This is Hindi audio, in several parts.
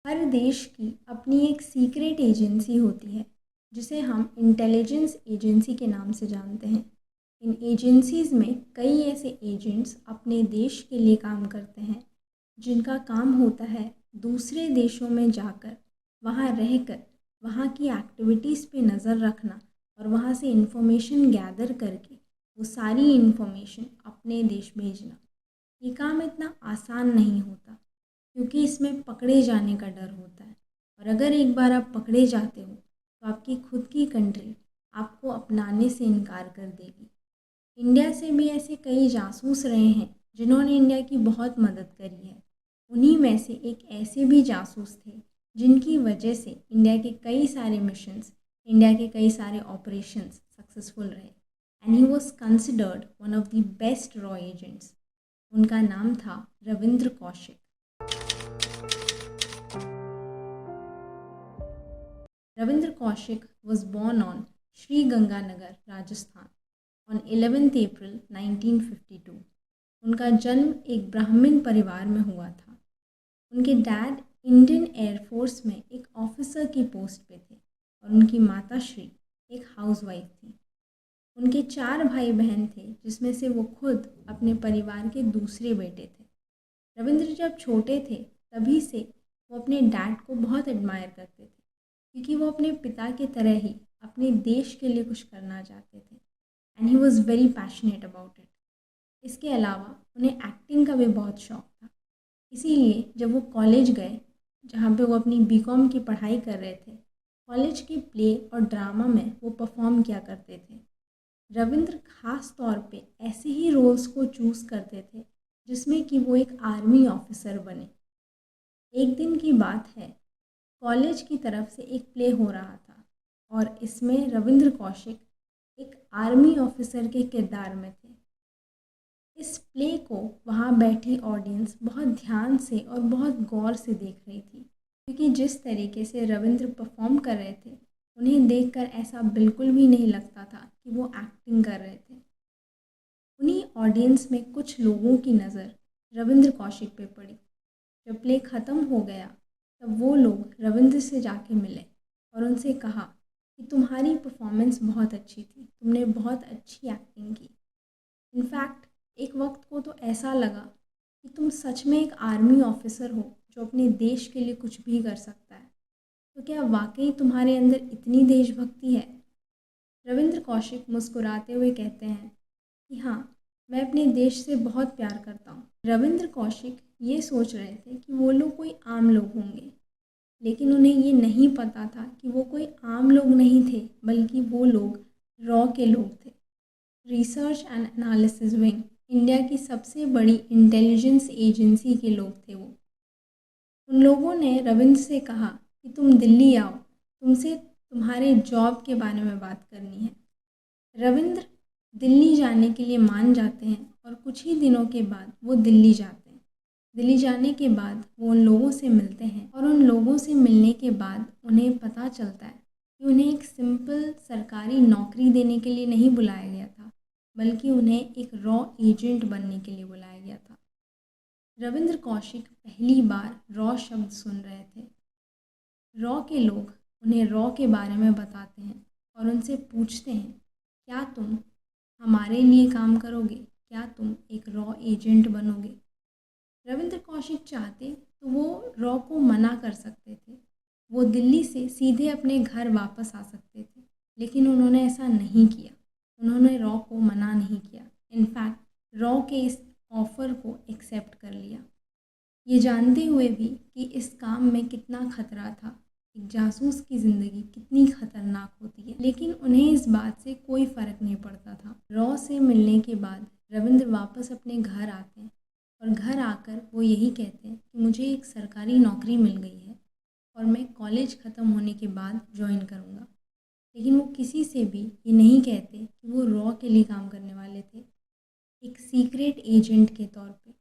हर देश की अपनी एक सीक्रेट एजेंसी होती है जिसे हम इंटेलिजेंस एजेंसी के नाम से जानते हैं। इन एजेंसीज़ में कई ऐसे एजेंट्स अपने देश के लिए काम करते हैं जिनका काम होता है दूसरे देशों में जाकर वहाँ रहकर वहाँ की एक्टिविटीज़ पे नज़र रखना और वहाँ से इंफॉर्मेशन गैदर करके वो सारी इंफॉर्मेशन अपने देश भेजना। ये काम इतना आसान नहीं होता क्योंकि इसमें पकड़े जाने का डर होता है, और अगर एक बार आप पकड़े जाते हो तो आपकी खुद की कंट्री आपको अपनाने से इनकार कर देगी। इंडिया से भी ऐसे कई जासूस रहे हैं जिन्होंने इंडिया की बहुत मदद करी है। उन्हीं में से एक ऐसे भी जासूस थे जिनकी वजह से इंडिया के कई सारे मिशंस, इंडिया के कई सारे ऑपरेशंस सक्सेसफुल रहे, and he was considered one of the best raw agents. उनका नाम था Ravindra Kaushik. Ravindra Kaushik was born on Sri Ganganagar, Rajasthan on 11th April 1952। उनका जन्म एक ब्राह्मण परिवार में हुआ था। उनके डैड इंडियन एयरफोर्स में एक ऑफिसर की पोस्ट पे थे और उनकी माता श्री एक हाउसवाइफ थी। उनके 4 भाई बहन थे जिसमें से वो खुद अपने परिवार के दूसरे बेटे थे। रविंद्र जब छोटे थे तभी से वो अपने डैड को बहुत एडमायर करते थे क्योंकि वो अपने पिता की तरह ही अपने देश के लिए कुछ करना चाहते थे, and he was very passionate about it. इसके अलावा उन्हें एक्टिंग का भी बहुत शौक़ था। इसीलिए जब वो कॉलेज गए जहाँ पे वो अपनी बीकॉम की पढ़ाई कर रहे थे, कॉलेज के प्ले और ड्रामा में वो परफॉर्म किया करते थे। रविंद्र खास तौर पे ऐसे ही रोल्स को चूज़ करते थे जिसमें कि वो एक आर्मी ऑफिसर बने। एक दिन की बात है, कॉलेज की तरफ से एक प्ले हो रहा था और इसमें रविंद्र कौशिक एक आर्मी ऑफिसर के किरदार में थे। इस प्ले को वहाँ बैठी ऑडियंस बहुत ध्यान से और बहुत गौर से देख रही थी क्योंकि जिस तरीके से रविंद्र परफॉर्म कर रहे थे उन्हें देखकर ऐसा बिल्कुल भी नहीं लगता था कि वो एक्टिंग कर रहे थे। उन्हीं ऑडियंस में कुछ लोगों की नज़र रविंद्र कौशिक पे पड़ी। जब प्ले ख़त्म हो गया तब वो लोग रविंद्र से जाके मिले और उनसे कहा कि तुम्हारी परफॉर्मेंस बहुत अच्छी थी, तुमने बहुत अच्छी एक्टिंग की। इनफैक्ट एक वक्त को तो ऐसा लगा कि तुम सच में एक आर्मी ऑफिसर हो जो अपने देश के लिए कुछ भी कर सकता है। तो क्या वाकई तुम्हारे अंदर इतनी देशभक्ति है? रविंद्र कौशिक मुस्कुराते हुए कहते हैं कि हाँ, मैं अपने देश से बहुत प्यार करता हूँ। रविंद्र कौशिक ये सोच रहे थे कि वो लोग कोई आम लोग होंगे, लेकिन उन्हें ये नहीं पता था कि वो कोई आम लोग नहीं थे बल्कि वो लोग रॉ के लोग थे। Research and analysis wing, India की सबसे बड़ी इंटेलिजेंस एजेंसी के लोग थे वो। उन लोगों ने रविंद्र से कहा कि तुम दिल्ली आओ, तुमसे तुम्हारे जॉब के बारे में बात करनी है। रविंद्र दिल्ली जाने के लिए मान जाते हैं और कुछ ही दिनों के बाद वो दिल्ली जाते हैं। दिल्ली जाने के बाद वो उन लोगों से मिलते हैं और उन लोगों से मिलने के बाद उन्हें पता चलता है कि उन्हें एक सिंपल सरकारी नौकरी देने के लिए नहीं बुलाया गया था, बल्कि उन्हें एक रॉ एजेंट बनने के लिए बुलाया गया था। रविंद्र कौशिक पहली बार रॉ शब्द सुन रहे थे। रॉ के लोग उन्हें रॉ के बारे में बताते हैं और उनसे पूछते हैं, क्या तुम हमारे लिए काम करोगे? क्या तुम एक रॉ एजेंट बनोगे? रविंद्र कौशिक चाहते तो वो रॉ को मना कर सकते थे, वो दिल्ली से सीधे अपने घर वापस आ सकते थे, लेकिन उन्होंने ऐसा नहीं किया। उन्होंने रॉ को मना नहीं किया, इनफैक्ट रॉ के इस ऑफ़र को एक्सेप्ट कर लिया, ये जानते हुए भी कि इस काम में कितना खतरा था, एक जासूस की ज़िंदगी कितनी खतरनाक होती है। लेकिन उन्हें इस बात से कोई फ़र्क नहीं पड़ता था। रॉ से मिलने के बाद रविंद्र वापस अपने घर आते हैं और घर आकर वो यही कहते हैं कि मुझे एक सरकारी नौकरी मिल गई है और मैं कॉलेज ख़त्म होने के बाद ज्वाइन करूँगा। लेकिन वो किसी से भी ये नहीं कहते कि वो रॉ के लिए काम करने वाले थे, एक सीक्रेट एजेंट के तौर पे।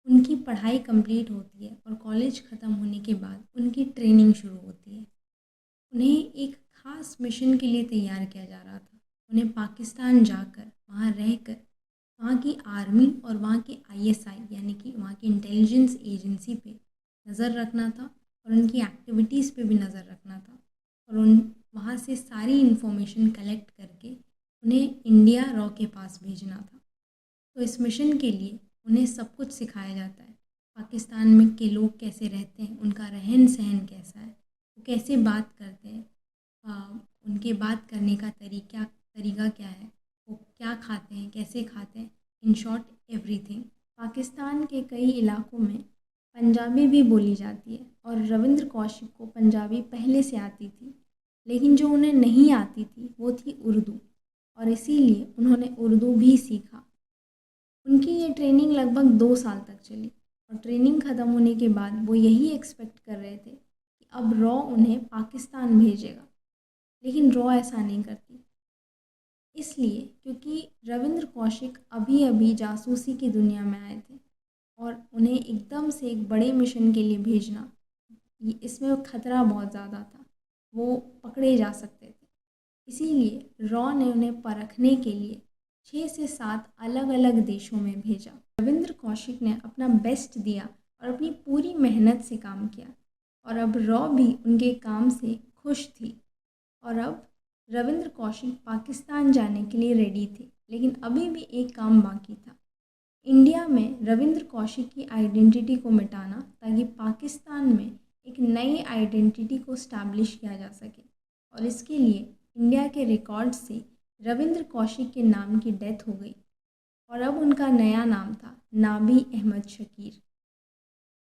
उनकी पढ़ाई कंप्लीट होती है और कॉलेज ख़त्म होने के बाद उनकी ट्रेनिंग शुरू होती है। उन्हें एक ख़ास मिशन के लिए तैयार किया जा रहा था। उन्हें पाकिस्तान जाकर वहाँ रहकर वहाँ की आर्मी और वहाँ के आईएसआई यानी कि वहाँ की इंटेलिजेंस एजेंसी पे नज़र रखना था और उनकी एक्टिविटीज़ पे भी नज़र रखना था और उन वहाँ से सारी इन्फॉर्मेशन कलेक्ट करके उन्हें इंडिया रॉ के पास भेजना था। तो इस मिशन के लिए उन्हें सब कुछ सिखाया जाता है। पाकिस्तान में के लोग कैसे रहते हैं, उनका रहन सहन कैसा है, वो कैसे बात करते हैं, उनके बात करने का तरीका क्या है, वो क्या खाते हैं, कैसे खाते हैं, इन शॉर्ट एवरीथिंग। पाकिस्तान के कई इलाकों में पंजाबी भी बोली जाती है और रविंद्र कौशिक को पंजाबी पहले से आती थी, लेकिन जो उन्हें नहीं आती थी वो थी उर्दू, और इसीलिए उन्होंने उर्दू भी सीखा। उनकी ये ट्रेनिंग लगभग 2 साल तक चली और ट्रेनिंग ख़त्म होने के बाद वो यही एक्सपेक्ट कर रहे थे कि अब रॉ उन्हें पाकिस्तान भेजेगा, लेकिन रॉ ऐसा नहीं करती। इसलिए क्योंकि रविंद्र कौशिक अभी अभी जासूसी की दुनिया में आए थे और उन्हें एकदम से एक बड़े मिशन के लिए भेजना, इसमें खतरा बहुत ज़्यादा था, वो पकड़े जा सकते थे। इसीलिए रॉ ने उन्हें परखने के लिए 6 से 7 अलग अलग देशों में भेजा। रविंद्र कौशिक ने अपना बेस्ट दिया और अपनी पूरी मेहनत से काम किया और अब रॉ भी उनके काम से खुश थी। और अब रविंद्र कौशिक पाकिस्तान जाने के लिए रेडी थे, लेकिन अभी भी एक काम बाकी था। इंडिया में रविंद्र कौशिक की आइडेंटिटी को मिटाना, ताकि पाकिस्तान में एक नई आइडेंटिटी को स्टैब्लिश किया जा सके। और इसके लिए इंडिया के रिकॉर्ड से रविंद्र कौशिक के नाम की डेथ हो गई और अब उनका नया नाम था नाबी अहमद शकीर।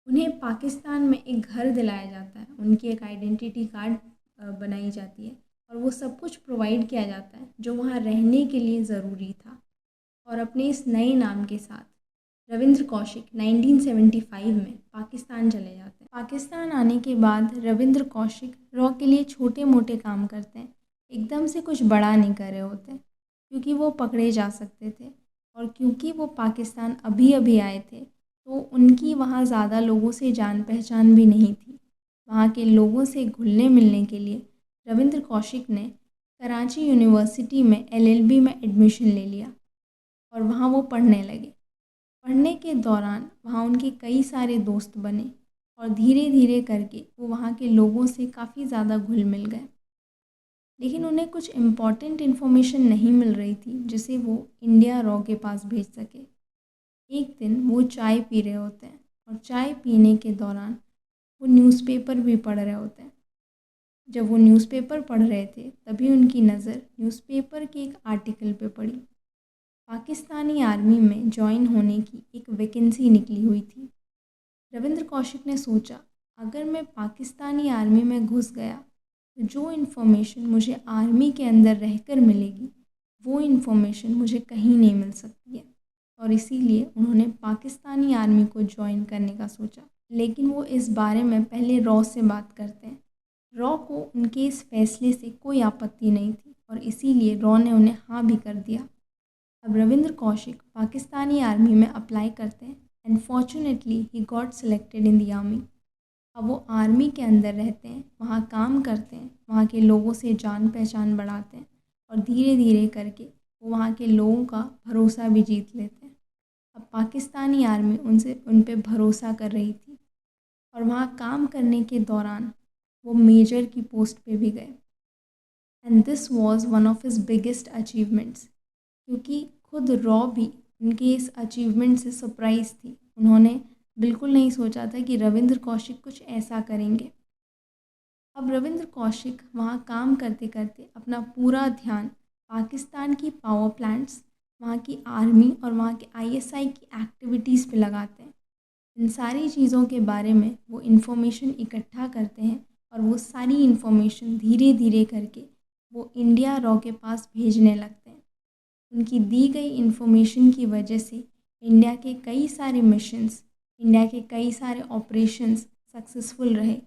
उन्हें पाकिस्तान में एक घर दिलाया जाता है, उनकी एक आइडेंटिटी कार्ड बनाई जाती है और वो सब कुछ प्रोवाइड किया जाता है जो वहाँ रहने के लिए ज़रूरी था। और अपने इस नए नाम के साथ रविंद्र कौशिक 1975 में पाकिस्तान चले जाते हैं। पाकिस्तान आने के बाद रविंद्र कौशिक रॉ के लिए छोटे मोटे काम करते हैं, एकदम से कुछ बड़ा नहीं कर रहे होते, क्योंकि वो पकड़े जा सकते थे और क्योंकि वो पाकिस्तान अभी अभी आए थे, तो उनकी वहाँ ज़्यादा लोगों से जान पहचान भी नहीं थी। वहाँ के लोगों से घुलने मिलने के लिए रविंद्र कौशिक ने कराची यूनिवर्सिटी में LLB में एडमिशन ले लिया और वहाँ वो पढ़ने लगे। पढ़ने के दौरान वहाँ उनके कई सारे दोस्त बने और धीरे धीरे करके वो वहाँ के लोगों से काफ़ी ज़्यादा घुल मिल गए। लेकिन उन्हें कुछ इम्पॉर्टेंट इन्फॉर्मेशन नहीं मिल रही थी जिसे वो इंडिया रॉ के पास भेज सके। एक दिन वो चाय पी रहे होते हैं और चाय पीने के दौरान वो न्यूज़पेपर भी पढ़ रहे होते हैं। जब वो न्यूज़पेपर पढ़ रहे थे तभी उनकी नज़र न्यूज़पेपर के एक आर्टिकल पे पड़ी। पाकिस्तानी आर्मी में ज्वाइन होने की एक वैकेंसी निकली हुई थी। रविंद्र कौशिक ने सोचा, अगर मैं पाकिस्तानी आर्मी में घुस गया तो जो इन्फॉर्मेशन मुझे आर्मी के अंदर रहकर मिलेगी वो इन्फॉर्मेशन मुझे कहीं नहीं मिल सकती है, और इसीलिए उन्होंने पाकिस्तानी आर्मी को ज्वाइन करने का सोचा। लेकिन वो इस बारे में पहले रॉ से बात करते हैं। रॉ को उनके इस फैसले से कोई आपत्ति नहीं थी और इसीलिए रॉ ने उन्हें हाँ भी कर दिया। अब रविंद्र कौशिक पाकिस्तानी आर्मी में अप्लाई करते हैं and fortunately he got selected in the army. अब वो आर्मी के अंदर रहते हैं, वहाँ काम करते हैं, वहाँ के लोगों से जान पहचान बढ़ाते हैं और धीरे धीरे करके वो वहाँ के लोगों का भरोसा भी जीत लेते हैं। अब पाकिस्तानी आर्मी उन पे भरोसा कर रही थी और वहाँ काम करने के दौरान वो मेजर की पोस्ट पे भी गए। And this was one of his biggest achievements, क्योंकि खुद रॉ भी उनके इस अचीवमेंट से सरप्राइज थी। उन्होंने बिल्कुल नहीं सोचा था कि रविंद्र कौशिक कुछ ऐसा करेंगे। अब रविंद्र कौशिक वहाँ काम करते करते अपना पूरा ध्यान पाकिस्तान की पावर प्लांट्स, वहाँ की आर्मी और वहाँ के ISI की एक्टिविटीज़ पे लगाते हैं। इन सारी चीज़ों के बारे में वो इन्फॉर्मेशन इकट्ठा करते हैं और वो सारी इन्फॉर्मेशन धीरे धीरे करके वो इंडिया रॉ के पास भेजने लगते हैं। उनकी दी गई इन्फॉर्मेशन की वजह से इंडिया के कई सारे मिशंस, इंडिया के कई सारे ऑपरेशंस सक्सेसफुल रहे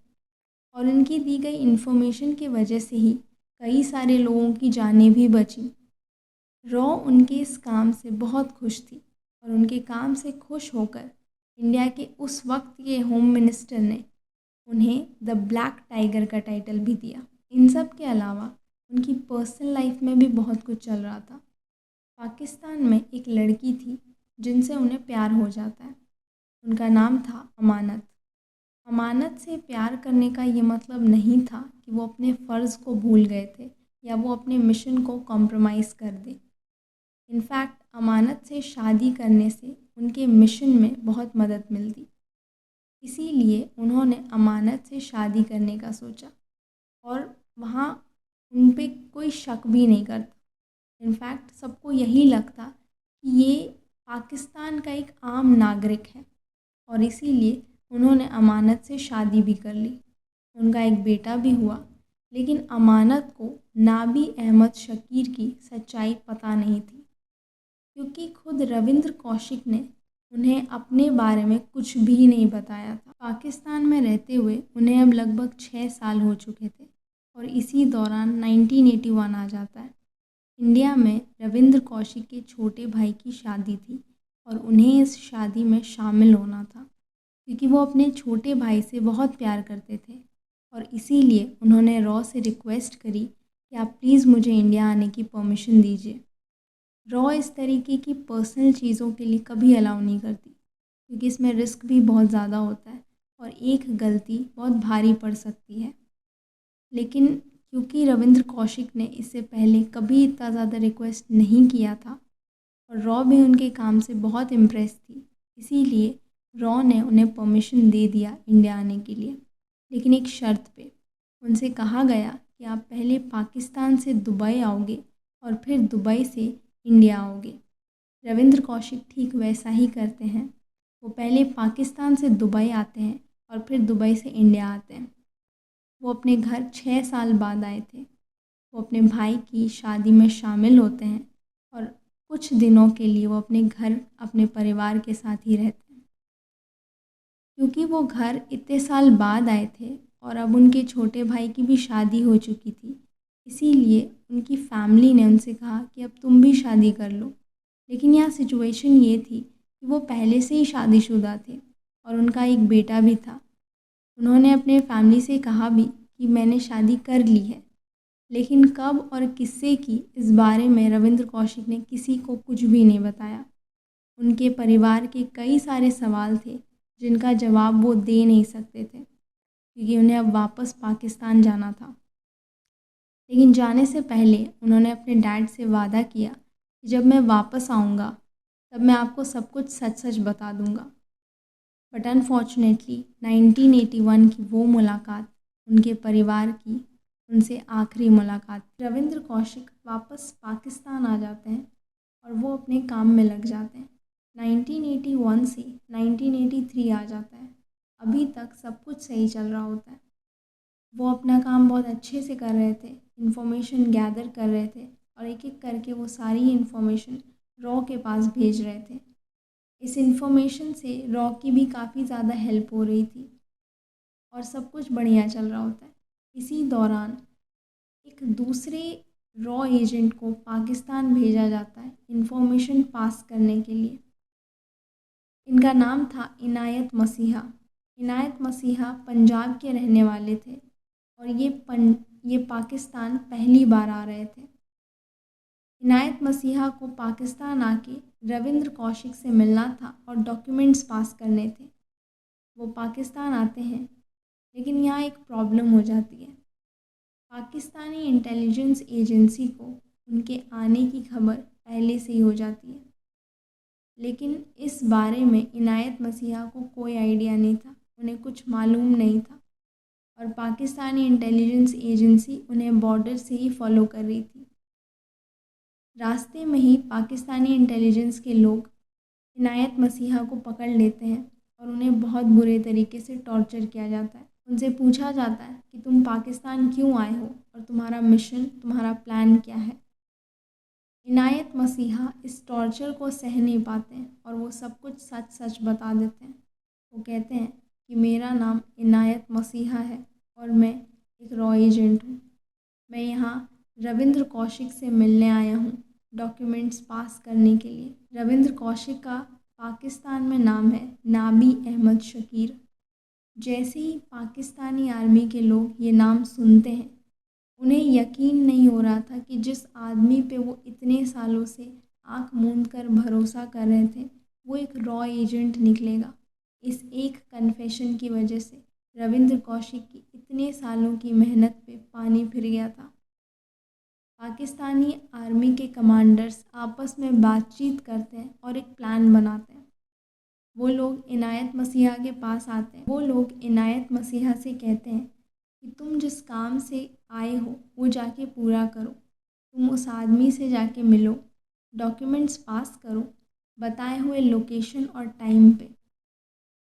और उनकी दी गई इन्फॉर्मेशन की वजह से ही कई सारे लोगों की जानें भी बची। रॉ उनके इस काम से बहुत खुश थी और उनके काम से खुश होकर इंडिया के उस वक्त के होम मिनिस्टर ने उन्हें द ब्लैक टाइगर का टाइटल भी दिया। इन सब के अलावा उनकी पर्सनल लाइफ में भी बहुत कुछ चल रहा था। पाकिस्तान में एक लड़की थी जिनसे उन्हें प्यार हो जाता है। उनका नाम था अमानत। अमानत से प्यार करने का ये मतलब नहीं था कि वो अपने फ़र्ज़ को भूल गए थे या वो अपने मिशन को कॉम्प्रोमाइज़ कर दें। इनफैक्ट अमानत से शादी करने से उनके मिशन में बहुत मदद मिलती, इसीलिए उन्होंने अमानत से शादी करने का सोचा और वहाँ उन पे कोई शक भी नहीं करता। इनफैक्ट सबको यही लगता कि ये पाकिस्तान का एक आम नागरिक है और इसीलिए उन्होंने अमानत से शादी भी कर ली। उनका एक बेटा भी हुआ, लेकिन अमानत को नाबी अहमद शकीर की सच्चाई पता नहीं थी, क्योंकि खुद रविंद्र कौशिक ने उन्हें अपने बारे में कुछ भी नहीं बताया था। पाकिस्तान में रहते हुए उन्हें अब लगभग 6 साल हो चुके थे और इसी दौरान 1981 आ जाता है। इंडिया में रविंद्र कौशिक के छोटे भाई की शादी थी और उन्हें इस शादी में शामिल होना था, क्योंकि वो अपने छोटे भाई से बहुत प्यार करते थे और इसीलिए उन्होंने रॉ से रिक्वेस्ट करी कि आप प्लीज़ मुझे इंडिया आने की परमिशन दीजिए। रॉ इस तरीके की पर्सनल चीज़ों के लिए कभी अलाउ नहीं करती, क्योंकि इसमें रिस्क भी बहुत ज़्यादा होता है और एक गलती बहुत भारी पड़ सकती है। लेकिन क्योंकि रविंद्र कौशिक ने इससे पहले कभी इतना ज़्यादा रिक्वेस्ट नहीं किया था और रॉ भी उनके काम से बहुत इम्प्रेस थी, इसीलिए रॉ ने उन्हें परमिशन दे दिया इंडिया आने के लिए, लेकिन एक शर्त पे। उनसे कहा गया कि आप पहले पाकिस्तान से दुबई आओगे और फिर दुबई से इंडिया आओगे। रविंद्र कौशिक ठीक वैसा ही करते हैं। वो पहले पाकिस्तान से दुबई आते हैं और फिर दुबई से इंडिया आते हैं। वो अपने घर 6 साल बाद आए थे। वो अपने भाई की शादी में शामिल होते हैं और कुछ दिनों के लिए वो अपने घर अपने परिवार के साथ ही रहते हैं। क्योंकि वो घर इतने साल बाद आए थे और अब उनके छोटे भाई की भी शादी हो चुकी थी, इसीलिए उनकी फैमिली ने उनसे कहा कि अब तुम भी शादी कर लो। लेकिन यहाँ सिचुएशन ये थी कि वो पहले से ही शादीशुदा थे और उनका एक बेटा भी था। उन्होंने अपने फैमिली से कहा भी कि मैंने शादी कर ली है, लेकिन कब और किससे की इस बारे में रविंद्र कौशिक ने किसी को कुछ भी नहीं बताया। उनके परिवार के कई सारे सवाल थे जिनका जवाब वो दे नहीं सकते थे, क्योंकि उन्हें अब वापस पाकिस्तान जाना था। लेकिन जाने से पहले उन्होंने अपने डैड से वादा किया कि जब मैं वापस आऊँगा तब मैं आपको सब कुछ सच सच बता दूँगा। बट अनफॉर्चुनेटली 1981 की वो मुलाकात उनके परिवार की उनसे आखिरी मुलाकात। रविंद्र कौशिक वापस पाकिस्तान आ जाते हैं और वो अपने काम में लग जाते हैं। 1981 से 1983 आ जाता है। अभी तक सब कुछ सही चल रहा होता है। वो अपना काम बहुत अच्छे से कर रहे थे, इन्फॉर्मेशन गैदर कर रहे थे और एक एक करके वो सारी इन्फॉर्मेशन रॉ के पास भेज रहे थे। इस इन्फॉर्मेशन से रॉ की भी काफ़ी ज़्यादा हेल्प हो रही थी और सब कुछ बढ़िया चल रहा होता है। इसी दौरान एक दूसरे रॉ एजेंट को पाकिस्तान भेजा जाता है इन्फॉर्मेशन पास करने के लिए। इनका नाम था इनायत मसीहा। इनायत मसीहा पंजाब के रहने वाले थे और ये पाकिस्तान पहली बार आ रहे थे। इनायत मसीहा को पाकिस्तान आके रविंद्र कौशिक से मिलना था और डॉक्यूमेंट्स पास करने थे। वो पाकिस्तान आते हैं, लेकिन यहाँ एक प्रॉब्लम हो जाती है। पाकिस्तानी इंटेलिजेंस एजेंसी को उनके आने की खबर पहले से ही हो जाती है, लेकिन इस बारे में इनायत मसीहा को कोई आइडिया नहीं था, उन्हें कुछ मालूम नहीं था और पाकिस्तानी इंटेलिजेंस एजेंसी उन्हें बॉर्डर से ही फॉलो कर रही थी। रास्ते में ही पाकिस्तानी इंटेलिजेंस के लोग इनायत मसीहा को पकड़ लेते हैं और उन्हें बहुत बुरे तरीके से टॉर्चर किया जाता है। उनसे पूछा जाता है कि तुम पाकिस्तान क्यों आए हो और तुम्हारा मिशन, तुम्हारा प्लान क्या है। इनायत मसीहा इस टॉर्चर को सह नहीं पाते हैं और वो सब कुछ सच सच बता देते हैं। वो कहते हैं कि मेरा नाम इनायत मसीहा है और मैं एक रॉ एजेंट हूँ। मैं यहाँ रविंद्र कौशिक से मिलने आया हूँ डॉक्यूमेंट्स पास करने के लिए। रविंद्र कौशिक का पाकिस्तान में नाम है नाबी अहमद शकीर। जैसे ही पाकिस्तानी आर्मी के लोग ये नाम सुनते हैं, उन्हें यकीन नहीं हो रहा था कि जिस आदमी पे वो इतने सालों से आंख मूंद कर भरोसा कर रहे थे, वो एक रॉ एजेंट निकलेगा इस एक कन्फेशन की वजह से। रविंद्र कौशिक की इतने सालों की मेहनत पे पानी फिर गया था। पाकिस्तानी आर्मी के कमांडर्स आपस में बातचीत करते हैं और एक प्लान बनाते हैं। वो लोग इनायत मसीहा के पास आते हैं। वो लोग इनायत मसीहा से कहते हैं कि तुम जिस काम से आए हो वो जाके पूरा करो। तुम उस आदमी से जाके मिलो, डॉक्यूमेंट्स पास करो बताए हुए लोकेशन और टाइम पे,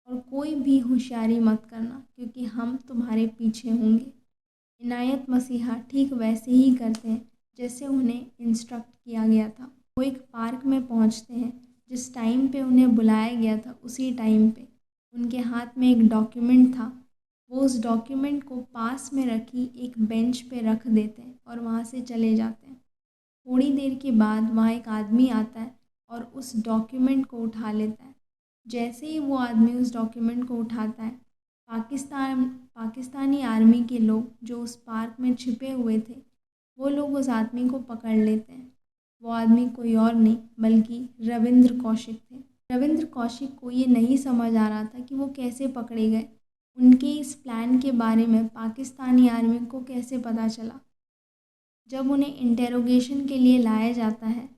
और कोई भी होशियारी मत करना क्योंकि हम तुम्हारे पीछे होंगे। इनायत मसीहा ठीक वैसे ही करते हैं जैसे उन्हें इंस्ट्रक्ट किया गया था। वो एक पार्क में पहुंचते हैं। जिस टाइम पे उन्हें बुलाया गया था उसी टाइम पे उनके हाथ में एक डॉक्यूमेंट था। वो उस डॉक्यूमेंट को पास में रखी एक बेंच पे रख देते हैं और वहाँ से चले जाते हैं। थोड़ी देर के बाद वहाँ एक आदमी आता है और उस डॉक्यूमेंट को उठा लेता है। जैसे ही वो आदमी उस डॉक्यूमेंट को उठाता है, पाकिस्तानी आर्मी के लोग जो उस पार्क में छिपे हुए थे वो लोग उस आदमी को पकड़ लेते हैं। वो आदमी कोई और नहीं बल्कि रविंद्र कौशिक थे। रविंद्र कौशिक को ये नहीं समझ आ रहा था कि वो कैसे पकड़े गए। उनके इस प्लान के बारे में पाकिस्तानी आर्मी को कैसे पता चला। जब उन्हें इंटेरोगेशन के लिए लाया जाता है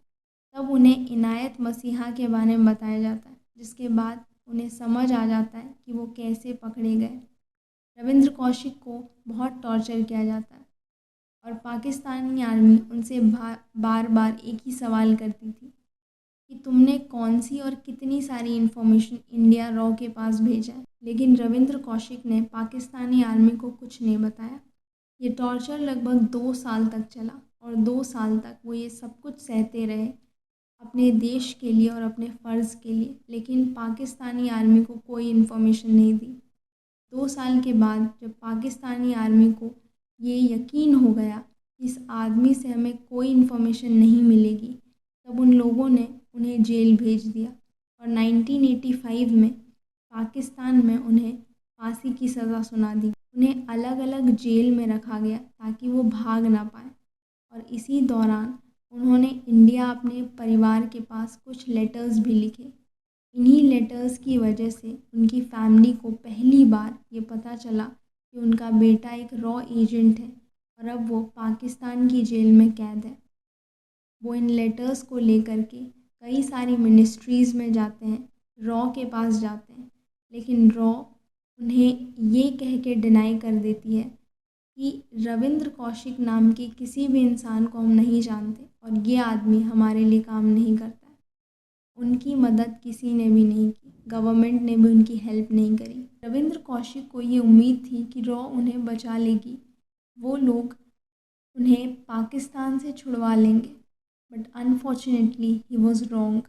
तब उन्हें इनायत मसीहा के बारे में बताया जाता है, जिसके बाद उन्हें समझ आ जाता है कि वो कैसे पकड़े गए। रविंद्र कौशिक को बहुत टॉर्चर किया जाता है और पाकिस्तानी आर्मी उनसे बार बार एक ही सवाल करती थी कि तुमने कौन सी और कितनी सारी इन्फॉर्मेशन इंडिया रॉ के पास भेजा है। लेकिन रविंद्र कौशिक ने पाकिस्तानी आर्मी को कुछ नहीं बताया। ये टॉर्चर लगभग 2 साल तक चला और 2 साल तक वो ये सब कुछ सहते रहे अपने देश के लिए और अपने फ़र्ज़ के लिए, लेकिन पाकिस्तानी आर्मी को कोई इन्फॉर्मेशन नहीं दी। 2 साल के बाद जब पाकिस्तानी आर्मी को ये यकीन हो गया कि इस आदमी से हमें कोई इन्फॉर्मेशन नहीं मिलेगी, तब उन लोगों ने उन्हें जेल भेज दिया और 1985 में पाकिस्तान में उन्हें फांसी की सज़ा सुना दी। उन्हें अलग अलग जेल में रखा गया ताकि वो भाग ना पाए। और इसी दौरान उन्होंने इंडिया अपने परिवार के पास कुछ लेटर्स भी लिखे। इन्हीं लेटर्स की वजह से उनकी फैमिली को पहली बार ये पता चला कि उनका बेटा एक रॉ एजेंट है और अब वो पाकिस्तान की जेल में कैद है। वो इन लेटर्स को लेकर के कई सारी मिनिस्ट्रीज़ में जाते हैं, रॉ के पास जाते हैं, लेकिन रॉ उन्हें ये कह के डिनाई कर देती है कि रविंद्र कौशिक नाम के किसी भी इंसान को हम नहीं जानते और ये आदमी हमारे लिए काम नहीं करता है। उनकी मदद किसी ने भी नहीं की, गवर्नमेंट ने भी उनकी हेल्प नहीं करी। रविंद्र कौशिक को ये उम्मीद थी कि रॉ उन्हें बचा लेगी, वो लोग उन्हें पाकिस्तान से छुड़वा लेंगे, but unfortunately he was wrong.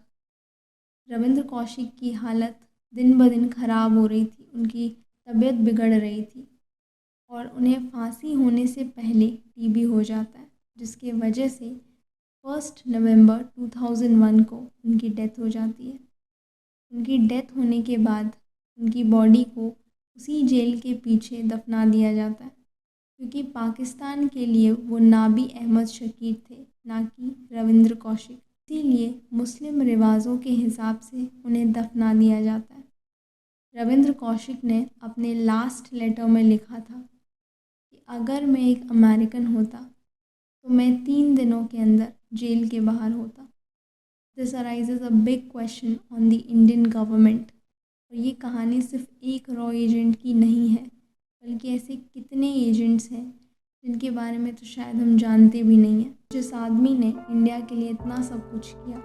Ravindra Kaushik की हालत दिन ब दिन ख़राब हो रही थी, उनकी तबीयत बिगड़ रही थी और उन्हें फांसी होने से पहले टीबी हो जाता है, जिसके वजह से 1 नवंबर 2001 को उनकी डेथ हो जाती है। उनकी डेथ होने के बाद उनकी बॉडी को उसी जेल के पीछे दफना दिया जाता है, क्योंकि पाकिस्तान के लिए वो नाबी अहमद शकीर थे, ना कि रविंद्र कौशिक। इसीलिए मुस्लिम रिवाजों के हिसाब से उन्हें दफना दिया जाता है। रविंद्र कौशिक ने अपने लास्ट लेटर में लिखा था कि अगर मैं एक अमेरिकन होता तो मैं 3 दिनों के अंदर जेल के बाहर होता। This arises a big question on the Indian government. और ये कहानी सिर्फ एक रॉ एजेंट की नहीं है, बल्कि ऐसे कितने एजेंट्स हैं जिनके बारे में तो शायद हम जानते भी नहीं हैं। जिस आदमी ने इंडिया के लिए इतना सब कुछ किया,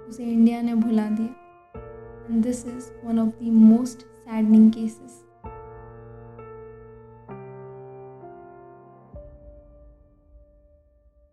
उसे इंडिया ने भुला दिया। And this is one of the most saddening cases.